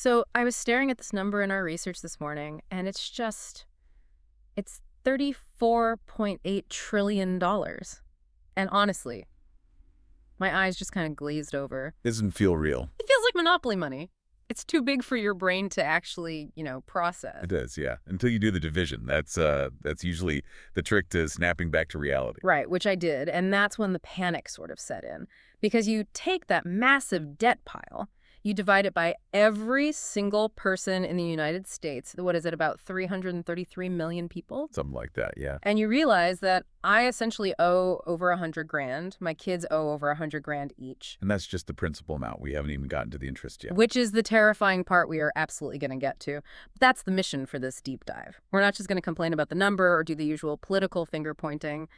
So I was staring at this number in our research this morning, and it's $34.8 trillion. And honestly, my eyes just kind of glazed over. Doesn't feel real. It feels like Monopoly money. It's too big for your brain to actually, process. It is, yeah. Until you do the division. That's usually the trick to snapping back to reality. Right, which I did, and that's when the panic sort of set in. Because you take that massive debt pile, you divide it by every single person in the United States. What is it, about 333 million people? Something like that, yeah. And you realize that I essentially owe over 100 grand. My kids owe over 100 grand each. And that's just the principal amount. We haven't even gotten to the interest yet. Which is the terrifying part we are absolutely going to get to. But that's the mission for this deep dive. We're not just going to complain about the number or do the usual political finger pointing.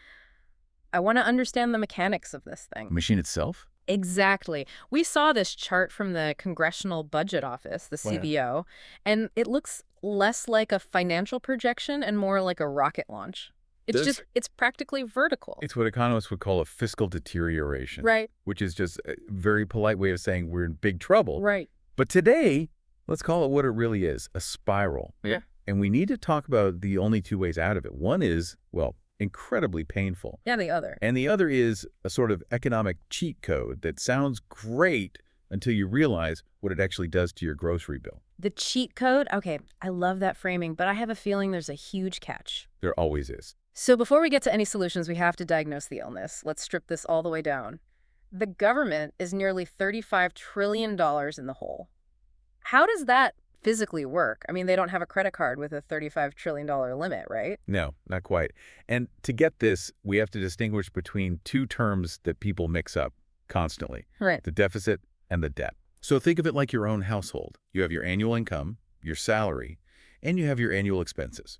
I want to understand the mechanics of this thing. The machine itself? Exactly. We saw this chart from the Congressional Budget Office, the CBO, and it looks less like a financial projection and more like a rocket launch. It's practically vertical. It's what economists would call a fiscal deterioration. Right. Which is just a very polite way of saying we're in big trouble. Right. But today, let's call it what it really is, a spiral. Yeah. And we need to talk about the only two ways out of it. One is, well, incredibly painful. Yeah, the other. And the other is a sort of economic cheat code that sounds great until you realize what it actually does to your grocery bill. The cheat code? Okay, I love that framing, but I have a feeling there's a huge catch. There always is. So before we get to any solutions, we have to diagnose the illness. Let's strip this all the way down. The government is nearly $35 trillion in the hole. How does that physically work? I mean, they don't have a credit card with a $35 trillion limit, right? No, not quite. And to get this, we have to distinguish between two terms that people mix up constantly. Right. The deficit and the debt. So think of it like your own household. You have your annual income, your salary, and you have your annual expenses.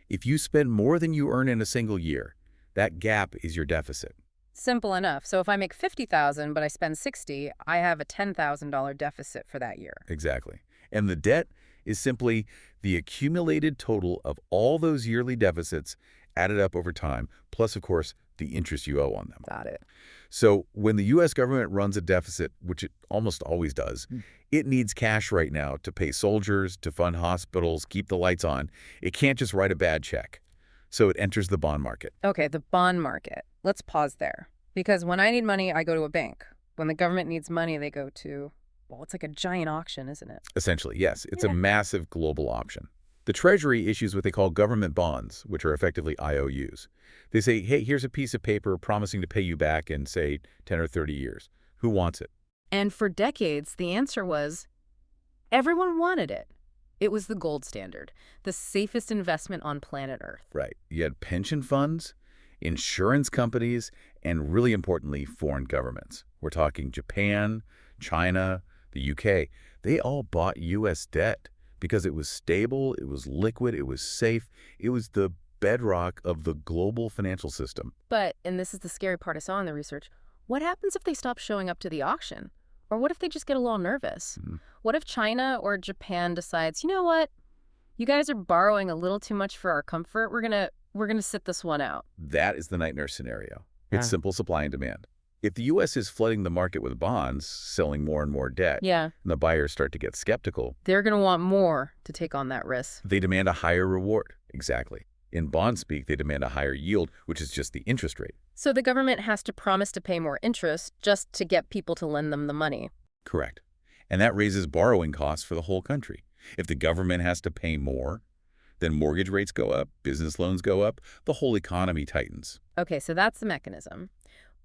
If you spend more than you earn in a single year, that gap is your deficit. Simple enough. So if I make $50,000 but I spend $60,000, I have a $10,000 deficit for that year. Exactly. And the debt is simply the accumulated total of all those yearly deficits added up over time, plus, of course, the interest you owe on them. Got it. So when the U.S. government runs a deficit, which it almost always does, it needs cash right now to pay soldiers, to fund hospitals, keep the lights on. It can't just write a bad check. So it enters the bond market. Okay, the bond market. Let's pause there. Because when I need money, I go to a bank. When the government needs money, they go to, well, it's like a giant auction, isn't it? Essentially, yes. It's a massive global auction. The Treasury issues what they call government bonds, which are effectively IOUs. They say, hey, here's a piece of paper promising to pay you back in, say, 10 or 30 years. Who wants it? And for decades, the answer was everyone wanted it. It was the gold standard, the safest investment on planet Earth. Right. You had pension funds, insurance companies, and really importantly, foreign governments. We're talking Japan, China, the UK. They all bought U.S. debt because it was stable, it was liquid, it was safe. It was the bedrock of the global financial system. But, and this is the scary part I saw in the research, what happens if they stop showing up to the auction? Or what if they just get a little nervous? What if China or Japan decides, you know what? You guys are borrowing a little too much for our comfort. We're gonna sit this one out. That is the nightmare scenario. It's simple supply and demand. If the U.S. is flooding the market with bonds, selling more and more debt, and the buyers start to get skeptical, they're going to want more to take on that risk. They demand a higher reward. Exactly. In bond speak, they demand a higher yield, which is just the interest rate. So the government has to promise to pay more interest just to get people to lend them the money. Correct. And that raises borrowing costs for the whole country. If the government has to pay more, then mortgage rates go up, business loans go up, the whole economy tightens. Okay, so that's the mechanism.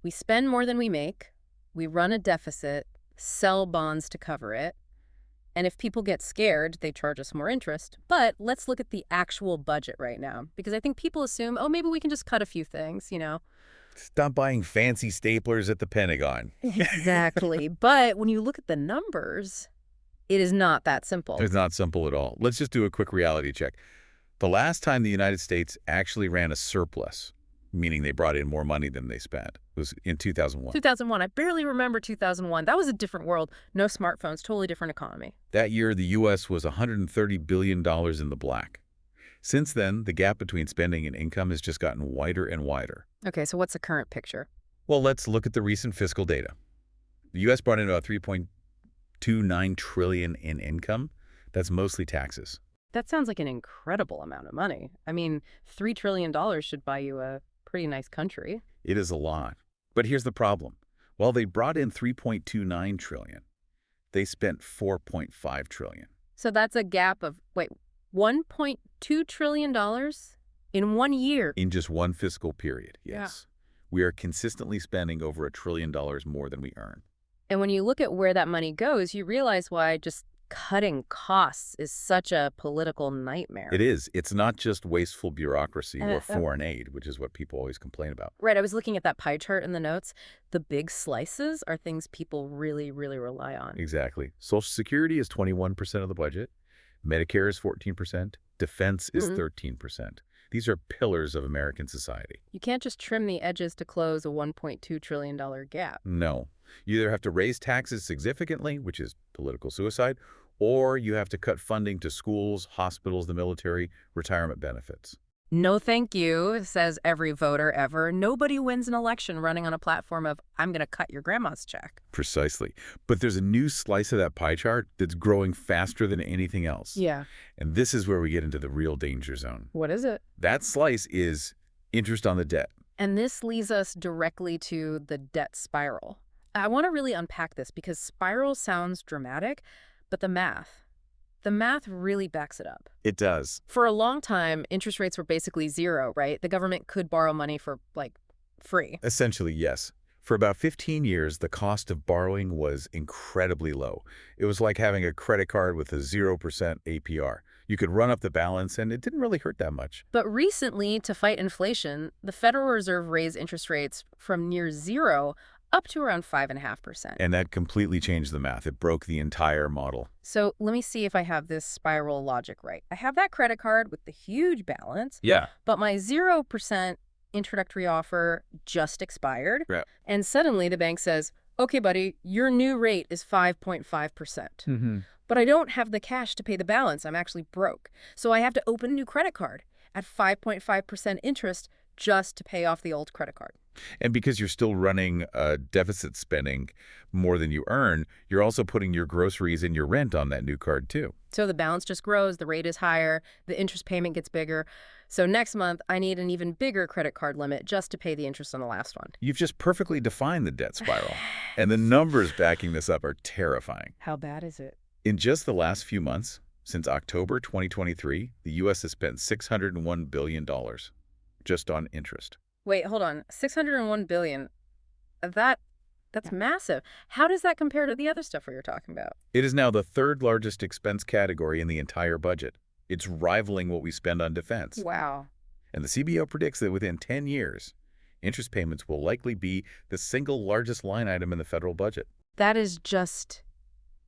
We spend more than we make, we run a deficit, sell bonds to cover it, and if people get scared, they charge us more interest. But let's look at the actual budget right now, because I think people assume, oh, maybe we can just cut a few things, Stop buying fancy staplers at the Pentagon. Exactly. But when you look at the numbers, it is not that simple. It's not simple at all. Let's just do a quick reality check. The last time the United States actually ran a surplus, meaning they brought in more money than they spent, was in 2001. 2001. I barely remember 2001. That was a different world. No smartphones, totally different economy. That year, the U.S. was $130 billion in the black. Since then, the gap between spending and income has just gotten wider and wider. Okay, so what's the current picture? Well, let's look at the recent fiscal data. The U.S. brought in about 3.29 trillion in income. That's mostly taxes. That sounds like an incredible amount of money. I mean, $3 trillion should buy you a pretty nice country. It is a lot. But here's the problem. While they brought in 3.29 trillion, they spent 4.5 trillion. So that's a gap of, wait, $1.2 trillion in 1 year. In just one fiscal period, yes. We are consistently spending over $1 trillion more than we earn. And when you look at where that money goes, you realize why just cutting costs is such a political nightmare. It is. It's not just wasteful bureaucracy or Uh, uh, foreign aid, which is what people always complain about. Right, I was looking at that pie chart in the notes. The big slices are things people really, really rely on. Exactly. Social Security is 21% of the budget. Medicare is 14%. Defense is 13%. These are pillars of American society. You can't just trim the edges to close a $1.2 trillion gap. No. You either have to raise taxes significantly, which is political suicide, or you have to cut funding to schools, hospitals, the military, retirement benefits. No thank you, says every voter ever. Nobody wins an election running on a platform of, I'm going to cut your grandma's check. Precisely. But there's a new slice of that pie chart that's growing faster than anything else. Yeah. And this is where we get into the real danger zone. What is it? That slice is interest on the debt. And this leads us directly to the debt spiral. I want to really unpack this because spiral sounds dramatic, but the math really backs it up. It does. For a long time, interest rates were basically zero, right? The government could borrow money for, like, free. Essentially, yes. For about 15 years, the cost of borrowing was incredibly low. It was like having a credit card with a 0% APR. You could run up the balance, and it didn't really hurt that much. But recently, to fight inflation, the Federal Reserve raised interest rates from near zero up to around 5.5%. And that completely changed the math. It broke the entire model. So let me see if I have this spiral logic right. I have that credit card with the huge balance, Yeah. but my 0% introductory offer just expired. Yeah. And suddenly the bank says, okay, buddy, your new rate is 5.5%. But I don't have the cash to pay the balance. I'm actually broke. So I have to open a new credit card at 5.5% interest just to pay off the old credit card. And because you're still running deficit spending more than you earn, you're also putting your groceries and your rent on that new card, too. So the balance just grows, the rate is higher, the interest payment gets bigger. So next month, I need an even bigger credit card limit just to pay the interest on the last one. You've just perfectly defined the debt spiral. And the numbers backing this up are terrifying. How bad is it? In just the last few months, since October 2023, the U.S. has spent $601 billion just on interest. Wait, hold on. $601 billion. That's massive. How does that compare to the other stuff we were talking about? It is now the third largest expense category in the entire budget. It's rivaling what we spend on defense. Wow. And the CBO predicts that within 10 years, interest payments will likely be the single largest line item in the federal budget. That is just,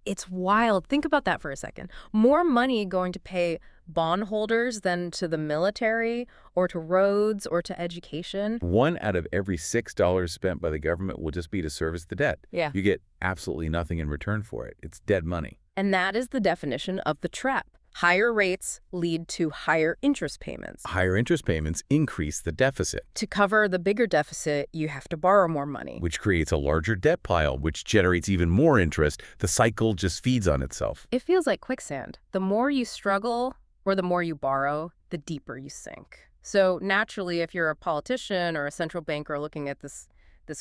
it's wild. Think about that for a second. More money going to pay bondholders than to the military or to roads or to education. 1 out of every $6 spent by the government will just be to service the debt. Yeah. You get absolutely nothing in return for it. It's dead money. And that is the definition of the trap. Higher rates lead to higher interest payments. Higher interest payments increase the deficit, To cover the bigger deficit, you have to borrow more money. which creates a larger debt pile, which generates even more interest. The cycle just feeds on itself. It feels like quicksand. The more you struggle or the more you borrow, the deeper you sink. So naturally, if you're a politician or a central banker looking at this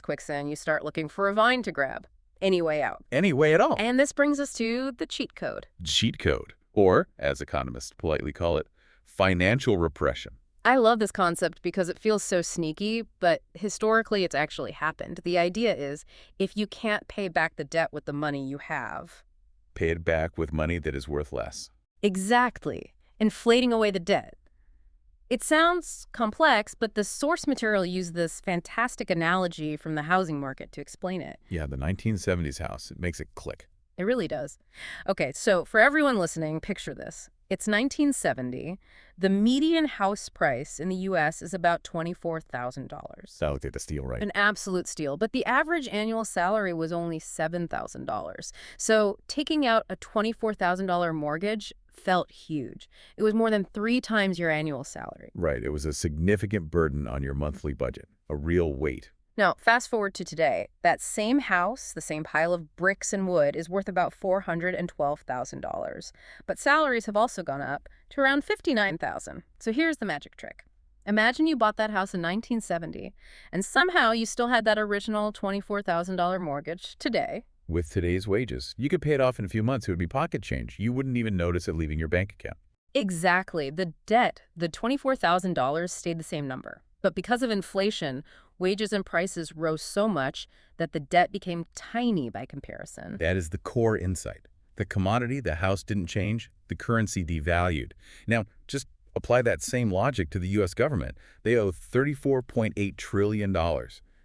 quicksand, you start looking for a vine to grab. Any way out. Any way at all. And this brings us to the cheat code. Cheat code, or, as economists politely call it, financial repression. I love this concept because it feels so sneaky, but historically it's actually happened. The idea is if you can't pay back the debt with the money you have. Pay it back with money that is worth less. Exactly. Inflating away the debt. It sounds complex, but the source material used this fantastic analogy from the housing market to explain it. Yeah, the 1970s house. It makes it click. It really does. Okay, so for everyone listening, picture this. It's 1970. The median house price in the U.S. is about $24,000. That'll take the steal, right? An absolute steal. But the average annual salary was only $7,000. So taking out a $24,000 mortgage felt huge. It was more than 3 times your annual salary. Right. It was a significant burden on your monthly budget, a real weight. Now, fast forward to today. That same house, the same pile of bricks and wood, is worth about $412,000. But salaries have also gone up to around $59,000. So here's the magic trick. Imagine you bought that house in 1970, and somehow you still had that original $24,000 mortgage today. With today's wages, you could pay it off in a few months. It would be pocket change. You wouldn't even notice it leaving your bank account. Exactly. The debt, the $24,000, stayed the same number. But because of inflation, wages and prices rose so much that the debt became tiny by comparison. That is the core insight. The commodity, the house didn't change. The currency devalued. Now, just apply that same logic to the U.S. government. They owe $34.8 trillion.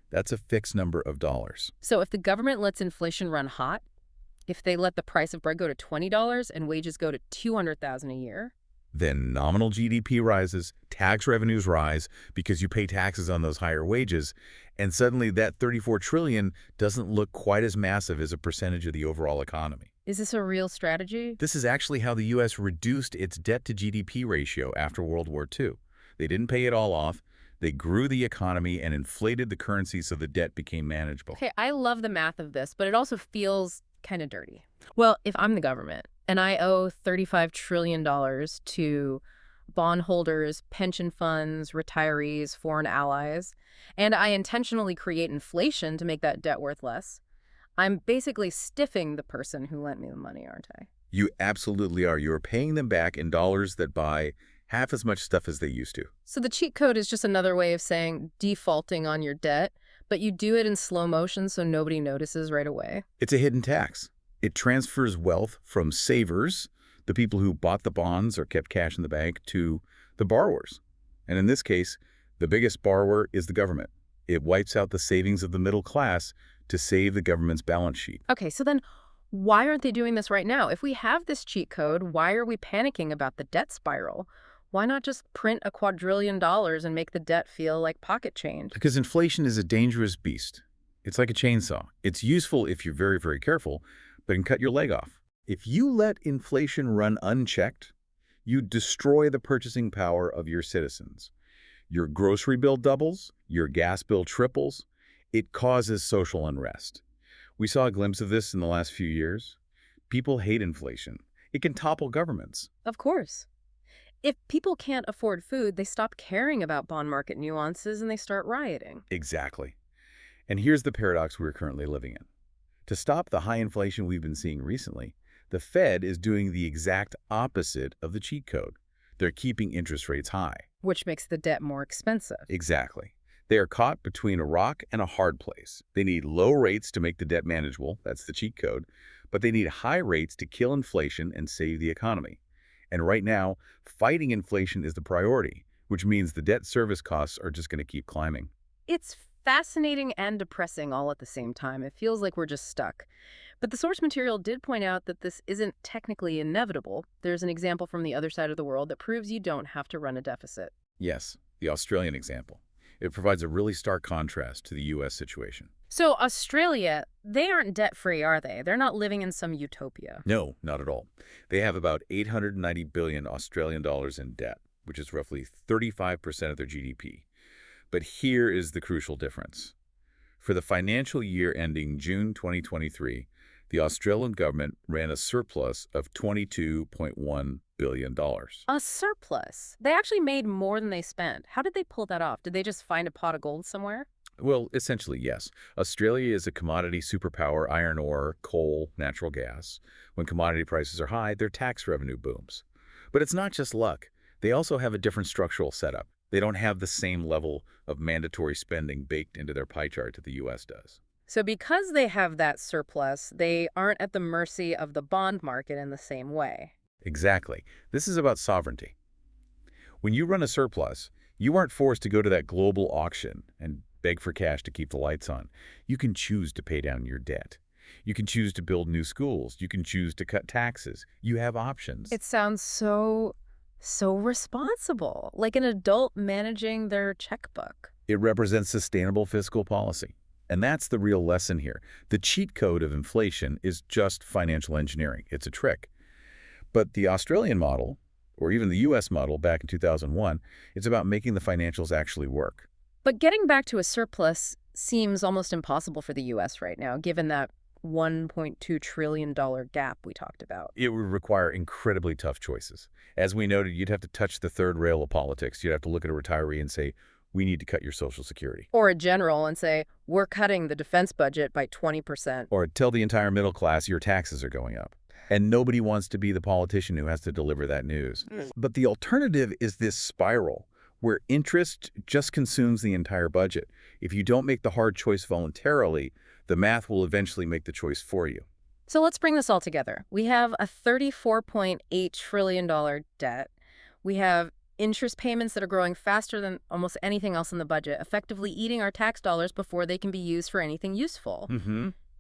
That's a fixed number of dollars. So if the government lets inflation run hot, if they let the price of bread go to $20 and wages go to $200,000 a year, Then nominal GDP rises, tax revenues rise because you pay taxes on those higher wages, and suddenly that 34 trillion doesn't look quite as massive as a percentage of the overall economy. is this a real strategy? This is actually how the U.S. reduced its debt-to-GDP ratio after World War II. They didn't pay it all off. They grew the economy and inflated the currency so the debt became manageable. Okay, I love the math of this, but it also feels kind of dirty. Well, if I'm the government and I owe $35 trillion to bondholders, pension funds, retirees, foreign allies, and I intentionally create inflation to make that debt worth less, I'm basically stiffing the person who lent me the money, aren't I? You absolutely are. You're paying them back in dollars that buy half as much stuff as they used to. So the cheat code is just another way of saying defaulting on your debt, but you do it in slow motion so nobody notices right away. It's a hidden tax. It transfers wealth from savers, the people who bought the bonds or kept cash in the bank, to the borrowers. And in this case, the biggest borrower is the government. It wipes out the savings of the middle class to save the government's balance sheet. Okay, so then why aren't they doing this right now? If we have this cheat code, why are we panicking about the debt spiral? Why not just print a quadrillion dollars and make the debt feel like pocket change? Because inflation is a dangerous beast. It's like a chainsaw. It's useful if you're very, very careful, but it can cut your leg off. If you let inflation run unchecked, you destroy the purchasing power of your citizens. Your grocery bill doubles, your gas bill triples. It causes social unrest. We saw a glimpse of this in the last few years. People hate inflation. It can topple governments. Of course. If people can't afford food, they stop caring about bond market nuances and they start rioting. Exactly. And here's the paradox we're currently living in. To stop the high inflation we've been seeing recently, the Fed is doing the exact opposite of the cheat code. They're keeping interest rates high. Which makes the debt more expensive. Exactly. They are caught between a rock and a hard place. They need low rates to make the debt manageable, that's the cheat code, but they need high rates to kill inflation and save the economy. And right now, fighting inflation is the priority, which means the debt service costs are just going to keep climbing. It's fascinating and depressing all at the same time. It feels like we're just stuck. But the source material did point out that this isn't technically inevitable. There's an example from the other side of the world that proves you don't have to run a deficit. Yes, the Australian example. It provides a really stark contrast to the U.S. situation. So Australia, they aren't debt-free, are they? They're not living in some utopia. No, not at all. They have about 890 billion Australian dollars in debt, which is roughly 35% of their GDP. But here is the crucial difference. For the financial year ending June 2023, the Australian government ran a surplus of $22.1 billion. A surplus. They actually made more than they spent. How did they pull that off? Did they just find a pot of gold somewhere? Well, essentially, yes. Australia is a commodity superpower, iron ore, coal, natural gas. When commodity prices are high, their tax revenue booms. But it's not just luck. They also have a different structural setup. They don't have the same level of mandatory spending baked into their pie chart that the U.S. does. So because they have that surplus, they aren't at the mercy of the bond market in the same way. Exactly. This is about sovereignty. When you run a surplus, you aren't forced to go to that global auction and beg for cash to keep the lights on. You can choose to pay down your debt. You can choose to build new schools. You can choose to cut taxes. You have options. It sounds so responsible, like an adult managing their checkbook. It represents sustainable fiscal policy. And that's the real lesson here. The cheat code of inflation is just financial engineering. It's a trick. But the Australian model, or even the U.S. model back in 2001, it's about making the financials actually work. But getting back to a surplus seems almost impossible for the U.S. right now, given that $1.2 trillion gap we talked about. It would require incredibly tough choices. As we noted, you'd have to touch the third rail of politics. You'd have to look at a retiree and say, we need to cut your Social Security. Or a general and say, we're cutting the defense budget by 20%. Or tell the entire middle class your taxes are going up. And nobody wants to be the politician who has to deliver that news. But the alternative is this spiral where interest just consumes the entire budget. If you don't make the hard choice voluntarily, the math will eventually make the choice for you. So let's bring this all together. We have a $34.8 trillion debt. We have interest payments that are growing faster than almost anything else in the budget, effectively eating our tax dollars before they can be used for anything useful.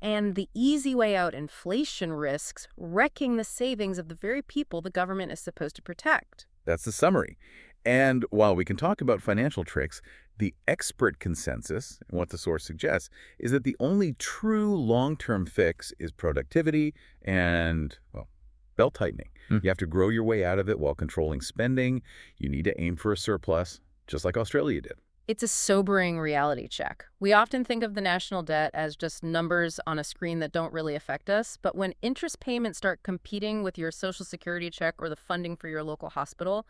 And the easy way out inflation risks wrecking the savings of the very people the government is supposed to protect. That's the summary. And while we can talk about financial tricks, the expert consensus, and what the source suggests, is that the only true long-term fix is productivity and, well, belt-tightening. You have to grow your way out of it while controlling spending. You need to aim for a surplus, just like Australia did. It's a sobering reality check. We often think of the national debt as just numbers on a screen that don't really affect us, but when interest payments start competing with your Social Security check or the funding for your local hospital,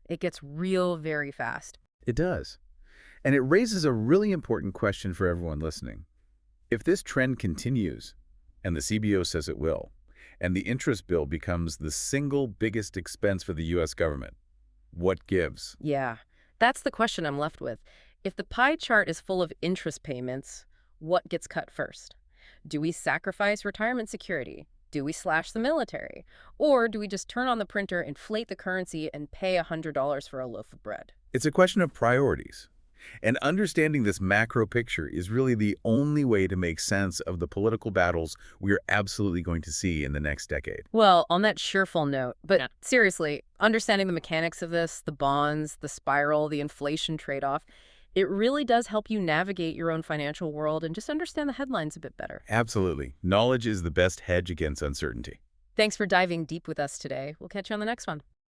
it gets real very fast. It does. And it raises a really important question for everyone listening. If this trend continues, and the CBO says it will, and the interest bill becomes the single biggest expense for the U.S. government, what gives? Yeah, that's the question I'm left with. If the pie chart is full of interest payments, what gets cut first? Do we sacrifice retirement security? Do we slash the military? Or do we just turn on the printer, inflate the currency, and pay $100 for a loaf of bread? It's a question of priorities. And understanding this macro picture is really the only way to make sense of the political battles we are absolutely going to see in the next decade. Well, on that cheerful note, but seriously, understanding the mechanics of this, the bonds, the spiral, the inflation trade-off, it really does help you navigate your own financial world and just understand the headlines a bit better. Absolutely. Knowledge is the best hedge against uncertainty. Thanks for diving deep with us today. We'll catch you on the next one.